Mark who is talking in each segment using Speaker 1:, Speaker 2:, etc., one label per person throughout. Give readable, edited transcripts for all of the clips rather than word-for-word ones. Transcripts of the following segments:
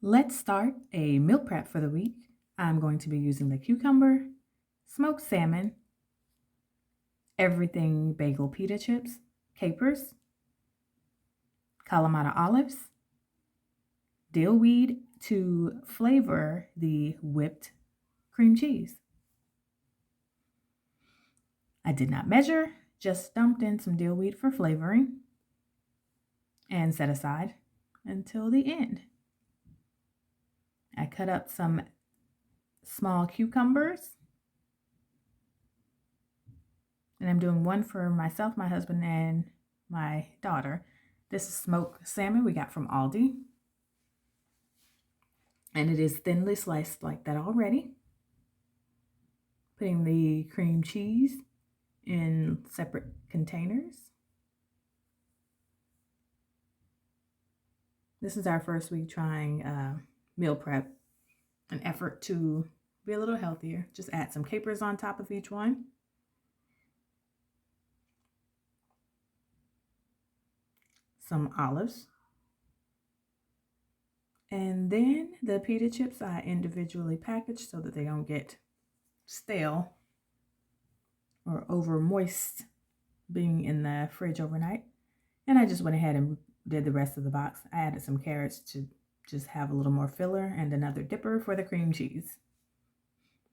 Speaker 1: Let's start a meal prep for the week. I'm going to be using the cucumber, smoked salmon, everything bagel pita chips, capers, Kalamata olives, dill weed to flavor the whipped cream cheese. I did not measure, just dumped in some dill weed for flavoring and set aside until the end. I cut up some small cucumbers, and I'm doing one for myself, my husband, and my daughter. This is smoked salmon we got from Aldi, and it is thinly sliced like that already. Putting the cream cheese in separate containers. This is our first week trying meal prep, an effort to be a little healthier. Just add some capers on top of each one. Some olives. And then the pita chips I individually packaged so that they don't get stale or over moist being in the fridge overnight. And I just went ahead and did the rest of the box. I added some carrots to just have a little more filler and another dipper for the cream cheese.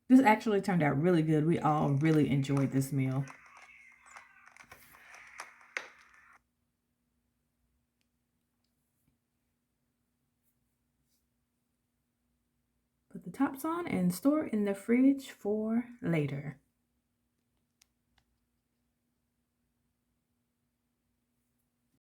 Speaker 1: This actually turned out really good. We all really enjoyed this meal. Put the tops on and store in the fridge for later.